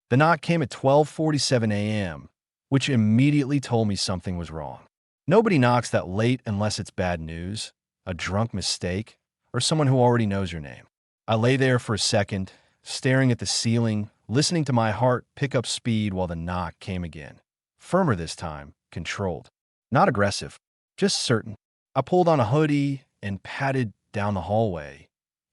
The knock came at 12:47 a.m., which immediately told me something was wrong. Nobody knocks that late unless it's bad news, a drunk mistake, or someone who already knows your name. I lay there for a second, staring at the ceiling, listening to my heart pick up speed while the knock came again. Firmer this time, controlled. Not aggressive, just certain. I pulled on a hoodie and padded down the hallway,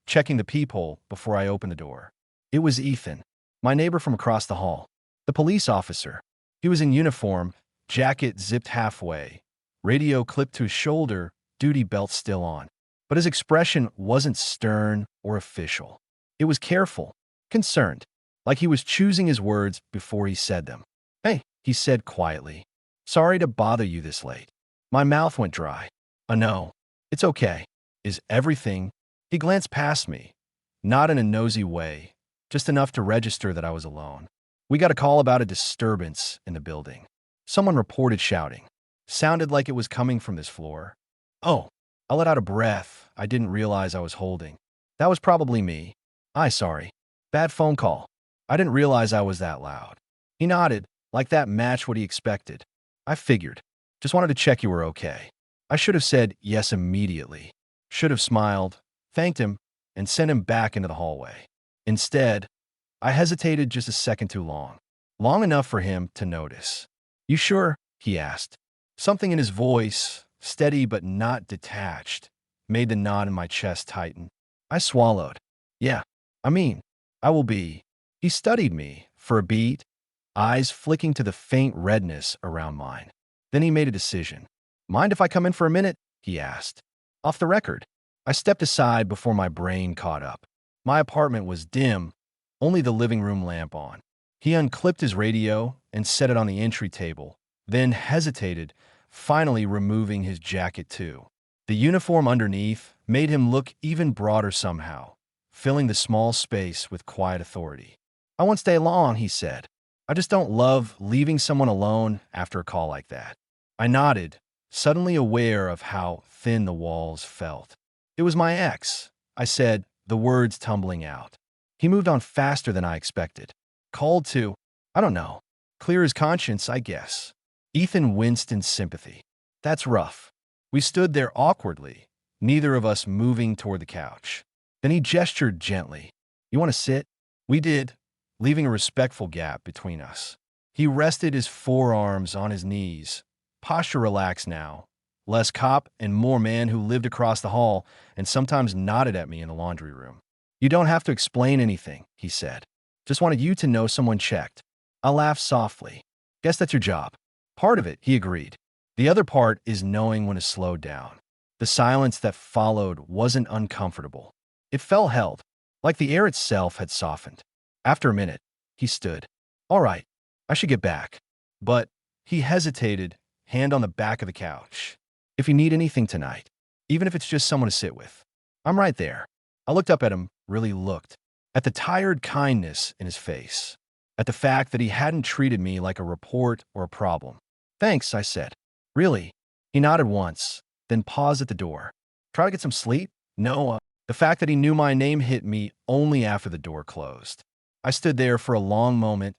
checking the peephole before I opened the door. It was Ethan, my neighbor from across the hall. The police officer. He was in uniform, jacket zipped halfway, radio clipped to his shoulder, duty belt still on. But his expression wasn't stern or official. It was careful, concerned, like he was choosing his words before he said them. "Hey," he said quietly. "Sorry to bother you this late." My mouth went dry. No, it's okay. Is everything?" He glanced past me, not in a nosy way, just enough to register that I was alone. "We got a call about a disturbance in the building." Someone reported shouting. Sounded like it was coming from this floor. "Oh," I let out a breath I didn't realize I was holding. "That was probably me. Sorry. Bad phone call. I didn't realize I was that loud." He nodded, like that matched what he expected. "I figured. Just wanted to check you were okay." I should have said yes immediately. Should have smiled, thanked him, and sent him back into the hallway. Instead, I hesitated just a second too long. Long enough for him to notice. "You sure?" he asked. Something in his voice, steady but not detached, made the knot in my chest tighten. I swallowed. "Yeah, I will be." He studied me for a beat, eyes flicking to the faint redness around mine. Then he made a decision. "Mind if I come in for a minute?" he asked. Off the record. I stepped aside before my brain caught up. My apartment was dim, only the living room lamp on. He unclipped his radio and set it on the entry table, then hesitated, finally removing his jacket too. The uniform underneath made him look even broader somehow, filling the small space with quiet authority. "I won't stay long," he said. "I just don't love leaving someone alone after a call like that." I nodded, suddenly aware of how thin the walls felt. "It was my ex," I said, the words tumbling out. He moved on faster than I expected. "Called to, I don't know, clear his conscience, I guess." Ethan winced in sympathy. "That's rough." We stood there awkwardly, neither of us moving toward the couch. Then he gestured gently. "You want to sit?" We did, leaving a respectful gap between us. He rested his forearms on his knees, posture relaxed now, less cop and more man who lived across the hall and sometimes nodded at me in the laundry room. "You don't have to explain anything," he said. "Just wanted you to know someone checked." I laughed softly. "Guess that's your job." "Part of it," he agreed. "The other part is knowing when to slow down." The silence that followed wasn't uncomfortable. It felt held, like the air itself had softened. After a minute, he stood. "All right, I should get back." But he hesitated, hand on the back of the couch. "If you need anything tonight, even if it's just someone to sit with, I'm right there." I looked up at him, really looked, at the tired kindness in his face, at the fact that he hadn't treated me like a report or a problem. "Thanks," I said. "Really?" He nodded once, then paused at the door. "Try to get some sleep?" "No." The fact that he knew my name hit me only after the door closed. I stood there for a long moment,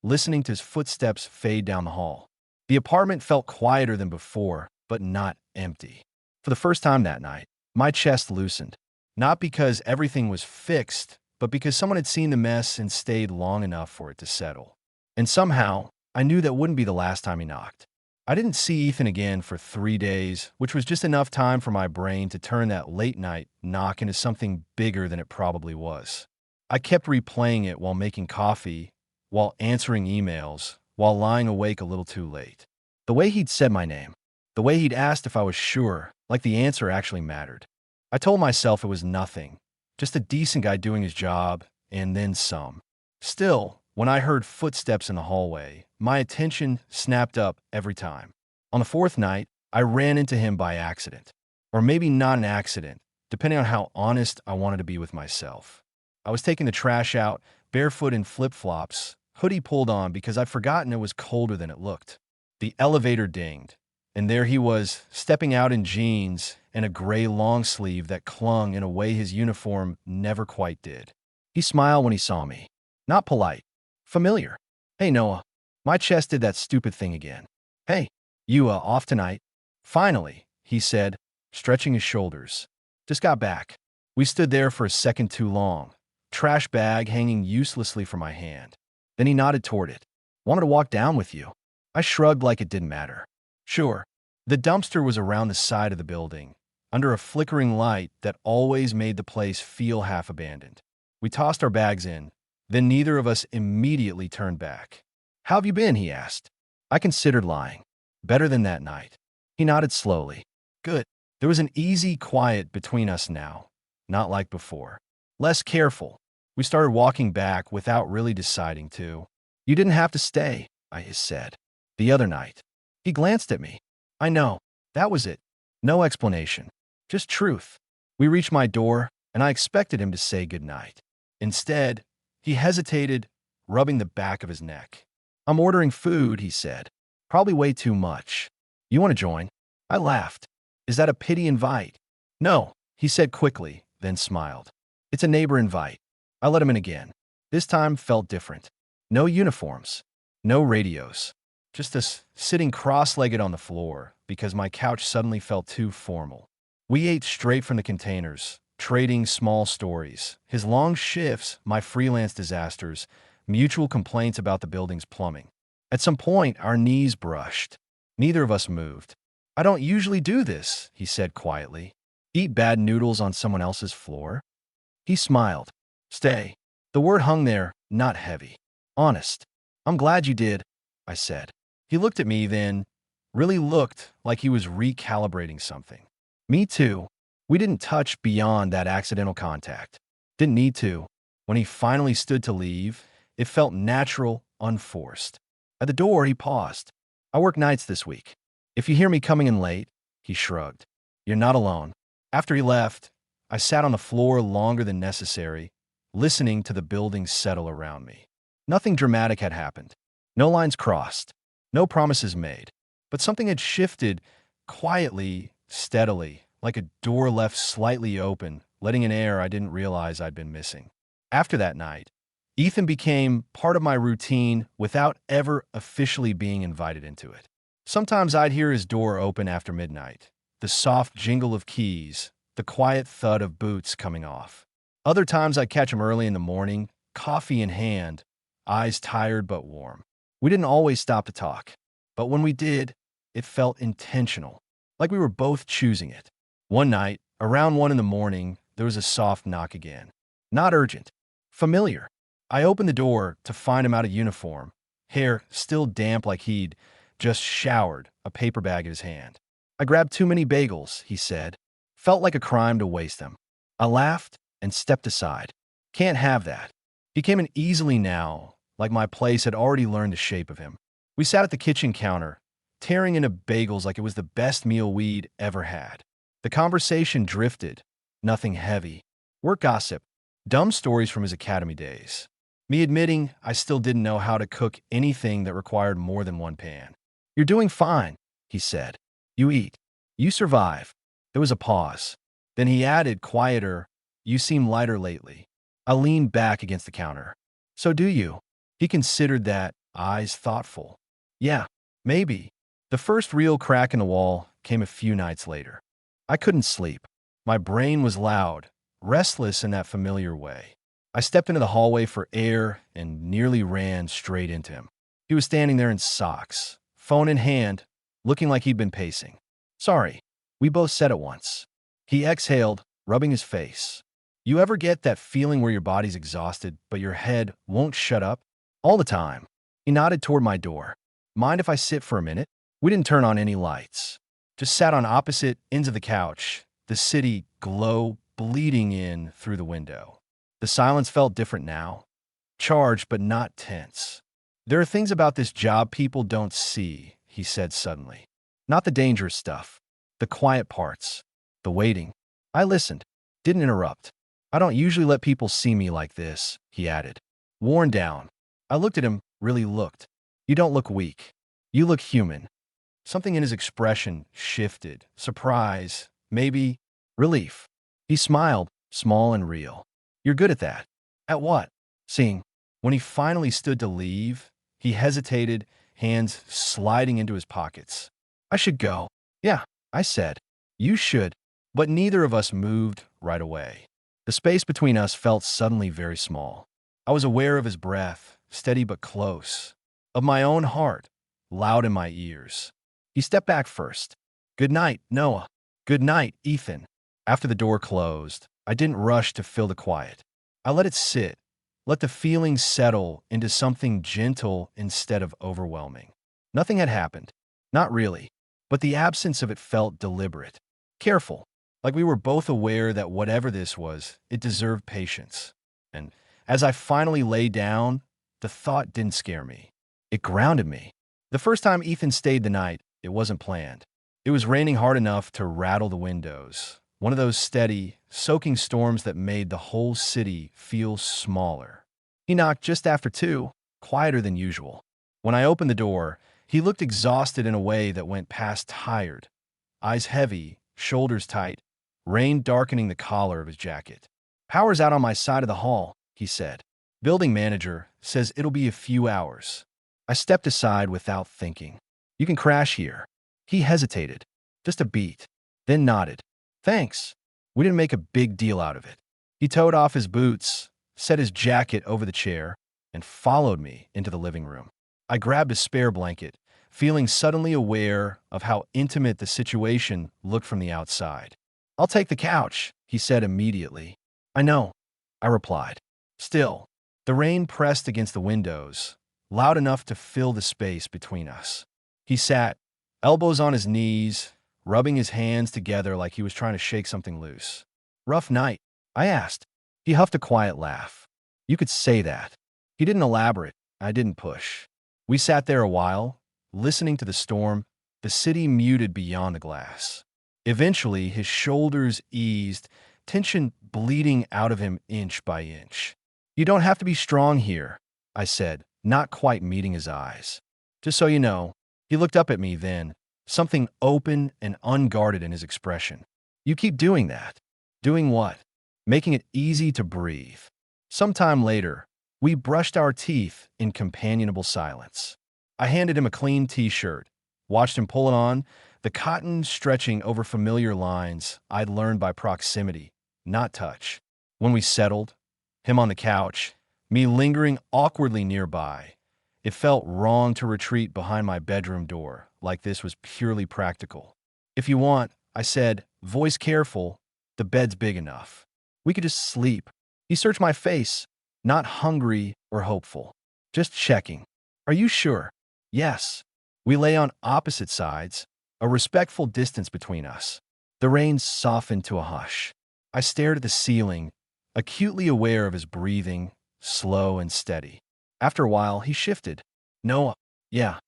listening to his footsteps fade down the hall. The apartment felt quieter than before, but not empty. For the first time that night, my chest loosened. Not because everything was fixed, but because someone had seen the mess and stayed long enough for it to settle. And somehow, I knew that wouldn't be the last time he knocked. I didn't see Ethan again for 3 days, which was just enough time for my brain to turn that late-night knock into something bigger than it probably was. I kept replaying it while making coffee, while answering emails, while lying awake a little too late. The way he'd said my name, the way he'd asked if I was sure, like the answer actually mattered. I told myself it was nothing, just a decent guy doing his job, and then some. Still, when I heard footsteps in the hallway, my attention snapped up every time. On the 4th night, I ran into him by accident. Or maybe not an accident, depending on how honest I wanted to be with myself. I was taking the trash out, barefoot in flip-flops, hoodie pulled on because I'd forgotten it was colder than it looked. The elevator dinged, and there he was, stepping out in jeans and a gray long sleeve that clung in a way his uniform never quite did. He smiled when he saw me. Not polite. Familiar. Hey, Noah. My chest did that stupid thing again. Hey, you, off tonight? Finally, he said, stretching his shoulders. Just got back. We stood there for a second too long, trash bag hanging uselessly from my hand. Then he nodded toward it. Wanted to walk down with you. I shrugged like it didn't matter. Sure. The dumpster was around the side of the building, under a flickering light that always made the place feel half abandoned. We tossed our bags in, then neither of us immediately turned back. How have you been? He asked. I considered lying. Better than that night. He nodded slowly. Good. There was an easy quiet between us now, not like before. Less careful. We started walking back without really deciding to. You didn't have to stay, I said. The other night. He glanced at me. I know. That was it. No explanation. Just truth. We reached my door, and I expected him to say goodnight. Instead, he hesitated, rubbing the back of his neck. I'm ordering food, he said. Probably way too much. You want to join? I laughed. Is that a pity invite? No, he said quickly, then smiled. It's a neighbor invite. I let him in again. This time felt different. No uniforms. No radios. Just us sitting cross-legged on the floor because my couch suddenly felt too formal. We ate straight from the containers, trading small stories. His long shifts, my freelance disasters, mutual complaints about the building's plumbing. At some point, our knees brushed. Neither of us moved. I don't usually do this, he said quietly. Eat bad noodles on someone else's floor? He smiled. Stay. The word hung there, not heavy. Honest. I'm glad you did, I said. He looked at me then, really looked like he was recalibrating something. Me too. We didn't touch beyond that accidental contact. Didn't need to. When he finally stood to leave, it felt natural, unforced. At the door, he paused. I work nights this week. If you hear me coming in late, he shrugged. You're not alone. After he left, I sat on the floor longer than necessary, listening to the building settle around me. Nothing dramatic had happened. No lines crossed. No promises made. But something had shifted quietly, steadily, like a door left slightly open, letting in air I didn't realize I'd been missing. After that night, Ethan became part of my routine without ever officially being invited into it. Sometimes I'd hear his door open after midnight, the soft jingle of keys, the quiet thud of boots coming off. Other times I'd catch him early in the morning, coffee in hand, eyes tired but warm. We didn't always stop to talk, but when we did, it felt intentional, like we were both choosing it. One night, around 1 in the morning, there was a soft knock again. Not urgent. Familiar. I opened the door to find him out of uniform, hair still damp like he'd just showered, a paper bag in his hand. I grabbed too many bagels, he said. Felt like a crime to waste them. I laughed and stepped aside. Can't have that. He came in easily now, like my place had already learned the shape of him. We sat at the kitchen counter, tearing into bagels like it was the best meal we'd ever had. The conversation drifted, nothing heavy. Work gossip, dumb stories from his academy days. Me admitting I still didn't know how to cook anything that required more than one pan. You're doing fine, he said. You eat. You survive. There was a pause. Then he added, quieter, you seem lighter lately. I leaned back against the counter. So do you? He considered that, eyes thoughtful. Yeah, maybe. The first real crack in the wall came a few nights later. I couldn't sleep. My brain was loud, restless in that familiar way. I stepped into the hallway for air and nearly ran straight into him. He was standing there in socks, phone in hand, looking like he'd been pacing. Sorry, we both said at once. He exhaled, rubbing his face. You ever get that feeling where your body's exhausted, but your head won't shut up? All the time. He nodded toward my door. Mind if I sit for a minute? We didn't turn on any lights. Just sat on opposite ends of the couch, the city glow bleeding in through the window. The silence felt different now. Charged, but not tense. There are things about this job people don't see, he said suddenly. Not the dangerous stuff. The quiet parts. The waiting. I listened. Didn't interrupt. I don't usually let people see me like this, he added. Worn down. I looked at him, really looked. You don't look weak. You look human. Something in his expression shifted. Surprise. Maybe relief. He smiled, small and real. You're good at that. At what? Seeing. When he finally stood to leave, He hesitated, hands sliding into his pockets. I should go. Yeah, I said. You should. But neither of us moved right away. The space between us felt suddenly very small. I was aware of his breath, steady but close, of my own heart, loud in my ears. He stepped back first. Good night, Noah. Good night, Ethan. After the door closed, I didn't rush to fill the quiet. I let it sit, let the feeling settle into something gentle instead of overwhelming. Nothing had happened. Not really. But the absence of it felt deliberate, careful, like we were both aware that whatever this was, it deserved patience. And as I finally lay down, the thought didn't scare me. It grounded me. The first time Ethan stayed the night, it wasn't planned. It was raining hard enough to rattle the windows. One of those steady, soaking storms that made the whole city feel smaller. He knocked just after 2, quieter than usual. When I opened the door, he looked exhausted in a way that went past tired. Eyes heavy, shoulders tight, rain darkening the collar of his jacket. Power's out on my side of the hall, he said. Building manager says it'll be a few hours. I stepped aside without thinking. You can crash here. He hesitated, just a beat, then nodded. Thanks. We didn't make a big deal out of it. He toed off his boots, set his jacket over the chair, and followed me into the living room. I grabbed a spare blanket, feeling suddenly aware of how intimate the situation looked from the outside. I'll take the couch, he said immediately. I know, I replied. Still, the rain pressed against the windows, loud enough to fill the space between us. He sat, elbows on his knees, rubbing his hands together like he was trying to shake something loose. Rough night, I asked. He huffed a quiet laugh. You could say that. He didn't elaborate. I didn't push. We sat there a while, listening to the storm, the city muted beyond the glass. Eventually, his shoulders eased, tension bleeding out of him inch by inch. You don't have to be strong here, I said, not quite meeting his eyes. Just so you know, he looked up at me then, something open and unguarded in his expression. You keep doing that. Doing what? Making it easy to breathe. Sometime later, we brushed our teeth in companionable silence. I handed him a clean t-shirt, watched him pull it on, the cotton stretching over familiar lines I'd learned by proximity, not touch. When we settled, him on the couch, me lingering awkwardly nearby, it felt wrong to retreat behind my bedroom door like this was purely practical. If you want, I said, voice careful, the bed's big enough. We could just sleep. He searched my face, not hungry or hopeful, just checking. Are you sure? Yes. We lay on opposite sides, a respectful distance between us. The rain softened to a hush. I stared at the ceiling, acutely aware of his breathing, slow and steady. After a while, he shifted. No, yeah.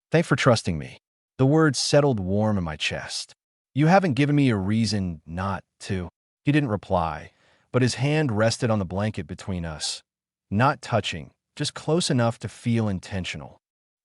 Thanks for trusting me. The words settled warm in my chest. You haven't given me a reason not to. He didn't reply, but his hand rested on the blanket between us. Not touching, just close enough to feel intentional.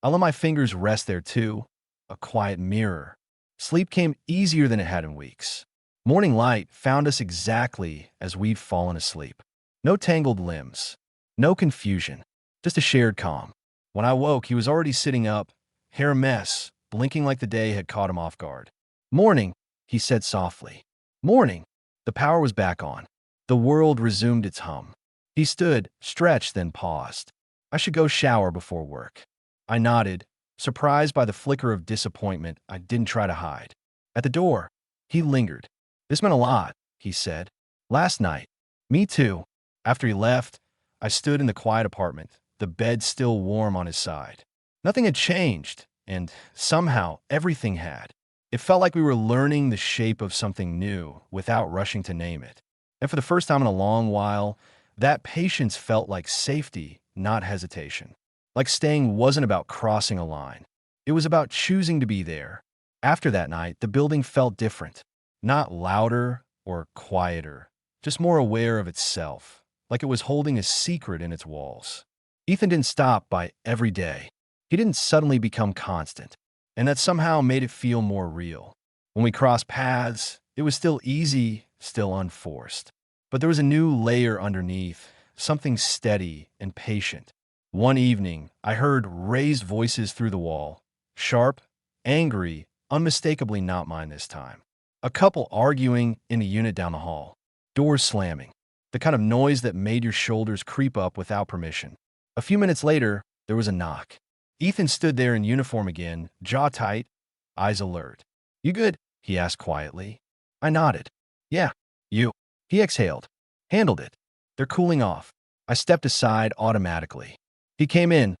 I let my fingers rest there too, a quiet mirror. Sleep came easier than it had in weeks. Morning light found us exactly as we'd fallen asleep. No tangled limbs, no confusion, just a shared calm. When I woke, he was already sitting up, hair a mess, blinking like the day had caught him off guard. Morning, he said softly. Morning. The power was back on. The world resumed its hum. He stood, stretched, then paused. I should go shower before work. I nodded, surprised by the flicker of disappointment I didn't try to hide. At the door, he lingered. This meant a lot, he said. Last night. Me too. After he left, I stood in the quiet apartment, the bed still warm on his side. Nothing had changed, and somehow everything had. It felt like we were learning the shape of something new without rushing to name it. And for the first time in a long while, that patience felt like safety, not hesitation. Like staying wasn't about crossing a line. It was about choosing to be there. After that night, the building felt different. Not louder or quieter, just more aware of itself, like it was holding a secret in its walls. Ethan didn't stop by every day. He didn't suddenly become constant, and that somehow made it feel more real. When we crossed paths, it was still easy, still unforced. But there was a new layer underneath, something steady and patient. One evening, I heard raised voices through the wall. Sharp, angry, unmistakably not mine this time. A couple arguing in a unit down the hall. Doors slamming. The kind of noise that made your shoulders creep up without permission. A few minutes later, there was a knock. Ethan stood there in uniform again, jaw tight, eyes alert. "You good?" he asked quietly. I nodded. "Yeah, you." He exhaled. "Handled it. They're cooling off." I stepped aside automatically. He came in,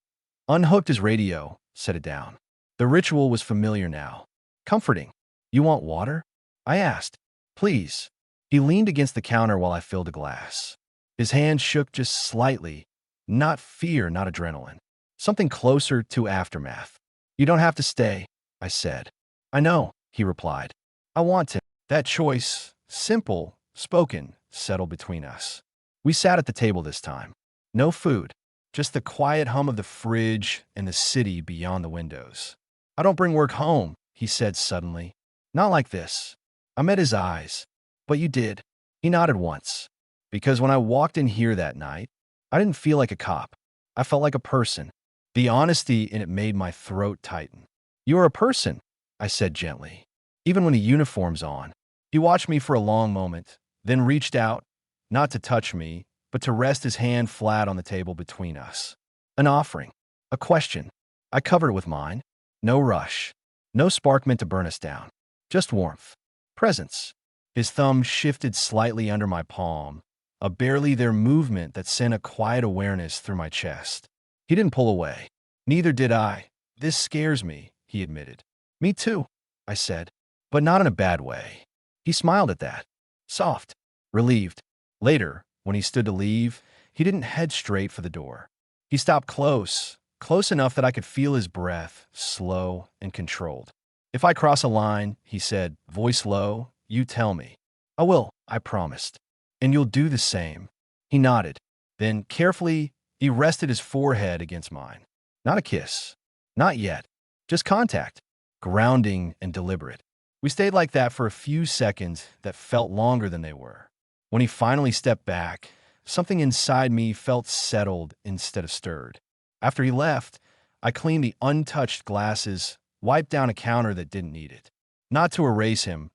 unhooked his radio, set it down. The ritual was familiar now. Comforting. "You want water?" I asked. "Please." He leaned against the counter while I filled a glass. His hand shook just slightly. Not fear, not adrenaline. Something closer to aftermath. "You don't have to stay," I said. "I know," he replied. "I want to." That choice, simple, spoken, settled between us. We sat at the table this time. No food, just the quiet hum of the fridge and the city beyond the windows. "I don't bring work home," he said suddenly. "Not like this." I met his eyes. "But you did." He nodded once. Because when I walked in here that night, I didn't feel like a cop. I felt like a person. The honesty in it made my throat tighten. "You are a person," I said gently, "even when the uniform's on." He watched me for a long moment, then reached out, not to touch me, but to rest his hand flat on the table between us. An offering. A question. I covered it with mine. No rush. No spark meant to burn us down. Just warmth. Presence. His thumb shifted slightly under my palm, a barely there movement that sent a quiet awareness through my chest. He didn't pull away. Neither did I. "This scares me," he admitted. "Me too," I said, but not in a bad way. He smiled at that. Soft. Relieved. Later, when he stood to leave, he didn't head straight for the door. He stopped close enough that I could feel his breath, slow and controlled. "If I cross a line," he said, voice low, "you tell me." "I will," I promised. "And you'll do the same." He nodded. Then, carefully, he rested his forehead against mine. Not a kiss. Not yet. Just contact. Grounding and deliberate. We stayed like that for a few seconds that felt longer than they were. When he finally stepped back, something inside me felt settled instead of stirred. After he left, I cleaned the untouched glasses, wiped down a counter that didn't need it. Not to erase him,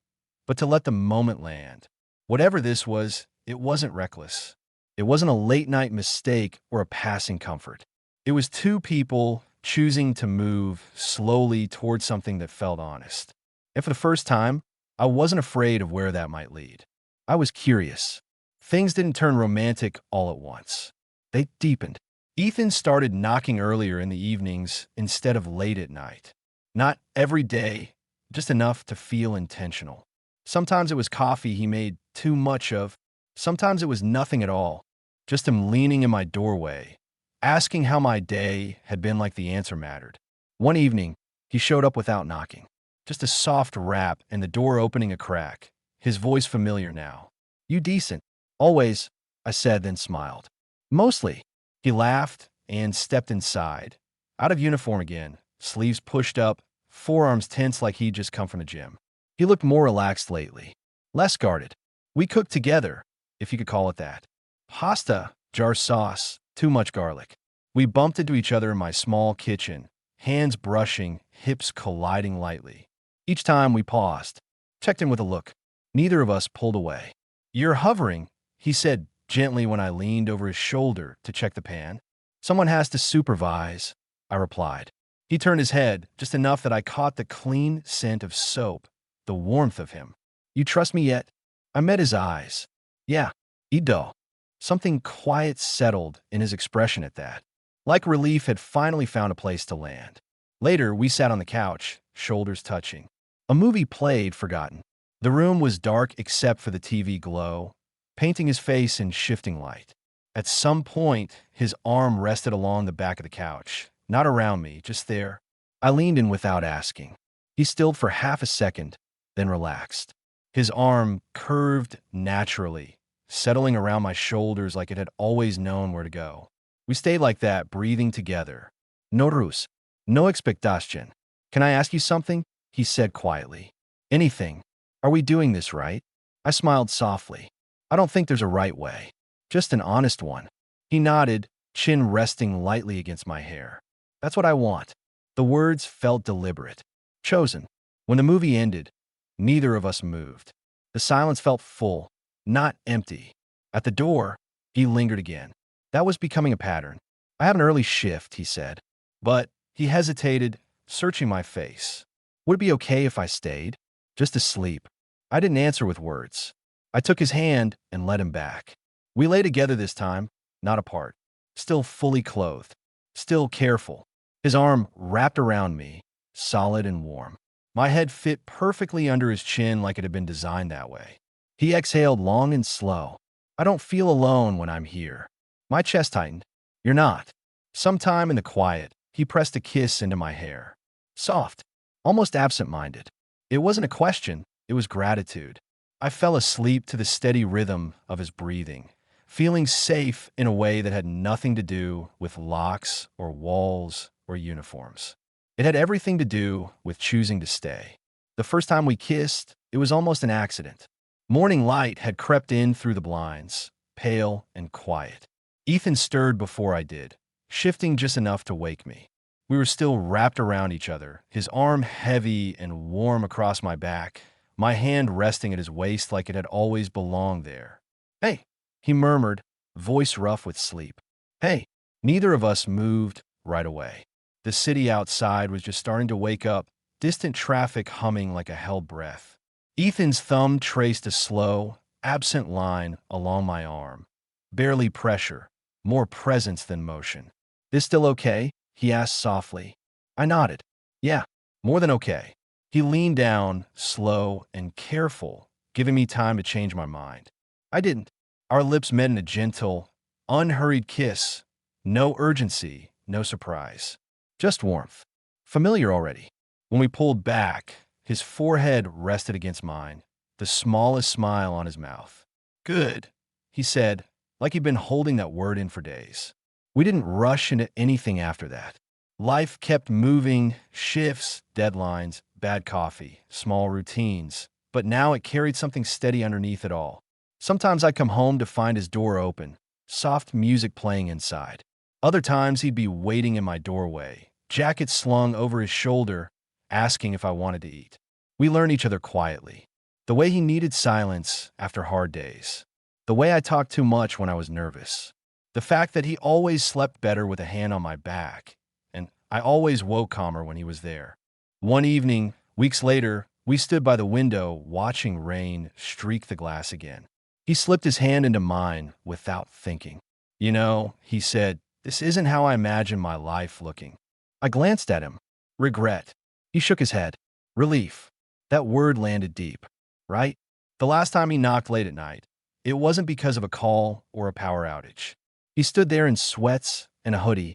but to let the moment land. Whatever this was, it wasn't reckless. It wasn't a late-night mistake or a passing comfort. It was two people choosing to move slowly towards something that felt honest. And for the first time, I wasn't afraid of where that might lead. I was curious. Things didn't turn romantic all at once. They deepened. Ethan started knocking earlier in the evenings instead of late at night. Not every day, just enough to feel intentional. Sometimes it was coffee he made too much of. Sometimes it was nothing at all, just him leaning in my doorway, asking how my day had been like the answer mattered. One evening, he showed up without knocking. Just a soft rap and the door opening a crack, his voice familiar now. "You decent?" "Always," I said, then smiled. "Mostly." He laughed and stepped inside, out of uniform again, sleeves pushed up, forearms tense like he'd just come from the gym. He looked more relaxed lately, less guarded. We cooked together, if you could call it that. Pasta, jar sauce, too much garlic. We bumped into each other in my small kitchen, hands brushing, hips colliding lightly. Each time we paused, checked in with a look. Neither of us pulled away. "You're hovering," he said gently when I leaned over his shoulder to check the pan. "Someone has to supervise," I replied. He turned his head, just enough that I caught the clean scent of soap, the warmth of him. "You trust me yet?" I met his eyes. "Yeah, Ido." Something quiet settled in his expression at that. Like relief had finally found a place to land. Later, we sat on the couch, shoulders touching. A movie played, forgotten. The room was dark except for the TV glow, painting his face in shifting light. At some point, his arm rested along the back of the couch, not around me, just there. I leaned in without asking. He stilled for half a second, then relaxed. His arm curved naturally, settling around my shoulders like it had always known where to go. We stayed like that, breathing together. "No ruse. No expectation." "Can I ask you something?" he said quietly. "Anything. Are we doing this right?" I smiled softly. "I don't think there's a right way. Just an honest one." He nodded, chin resting lightly against my hair. That's what I want. The words felt deliberate, chosen. When the movie ended, neither of us moved. The silence felt full, not empty. At the door, he lingered again. That was becoming a pattern. I have an early shift, he said. But he hesitated, searching my face. Would it be okay if I stayed? Just to sleep. I didn't answer with words. I took his hand and led him back. We lay together this time, not apart. Still fully clothed. Still careful. His arm wrapped around me, solid and warm. My head fit perfectly under his chin like it had been designed that way. He exhaled long and slow. I don't feel alone when I'm here. My chest tightened. You're not. Sometime in the quiet, he pressed a kiss into my hair. Soft, almost absent-minded. It wasn't a question, it was gratitude. I fell asleep to the steady rhythm of his breathing, feeling safe in a way that had nothing to do with locks or walls or uniforms. It had everything to do with choosing to stay. The first time we kissed, it was almost an accident. Morning light had crept in through the blinds, pale and quiet. Ethan stirred before I did, shifting just enough to wake me. We were still wrapped around each other, his arm heavy and warm across my back, my hand resting at his waist like it had always belonged there. Hey, he murmured, voice rough with sleep. Hey, neither of us moved right away. The city outside was just starting to wake up, distant traffic humming like a held breath. Ethan's thumb traced a slow, absent line along my arm. Barely pressure, more presence than motion. This still okay? He asked softly. I nodded. Yeah, more than okay. He leaned down, slow and careful, giving me time to change my mind. I didn't. Our lips met in a gentle, unhurried kiss. No urgency, no surprise. Just warmth. Familiar already. When we pulled back, his forehead rested against mine, the smallest smile on his mouth. Good, he said, like he'd been holding that word in for days. We didn't rush into anything after that. Life kept moving, shifts, deadlines, bad coffee, small routines, but now it carried something steady underneath it all. Sometimes I'd come home to find his door open, soft music playing inside. Other times he'd be waiting in my doorway, jacket slung over his shoulder, asking if I wanted to eat. We learned each other quietly. The way he needed silence after hard days. The way I talked too much when I was nervous. The fact that he always slept better with a hand on my back, and I always woke calmer when he was there. One evening, weeks later, we stood by the window watching rain streak the glass again. He slipped his hand into mine without thinking. You know, he said, this isn't how I imagined my life looking. I glanced at him. Regret. He shook his head. Relief. That word landed deep, right? The last time he knocked late at night, it wasn't because of a call or a power outage. He stood there in sweats and a hoodie,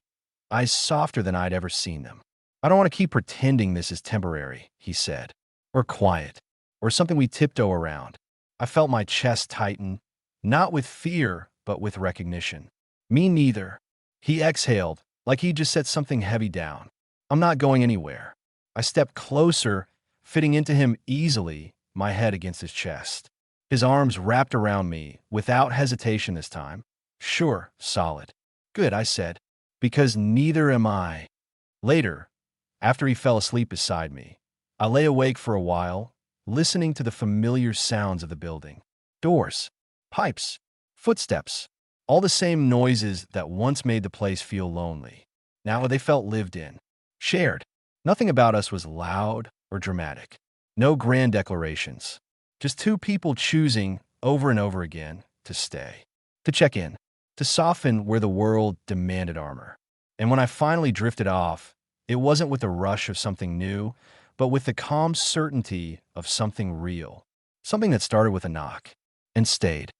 eyes softer than I'd ever seen them. I don't want to keep pretending this is temporary, he said. Or quiet. Or something we tiptoe around. I felt my chest tighten, not with fear, but with recognition. Me neither. He exhaled, like he just set something heavy down. I'm not going anywhere. I stepped closer, fitting into him easily, my head against his chest. His arms wrapped around me, without hesitation this time. Sure, solid. Good, I said, because neither am I. Later, after he fell asleep beside me, I lay awake for a while, listening to the familiar sounds of the building. Doors, pipes, footsteps, all the same noises that once made the place feel lonely. Now they felt lived in, shared. Nothing about us was loud or dramatic. No grand declarations. Just two people choosing, over and over again, to stay. To check in. To soften where the world demanded armor. And when I finally drifted off, it wasn't with the rush of something new, but with the calm certainty of something real. Something that started with a knock and stayed.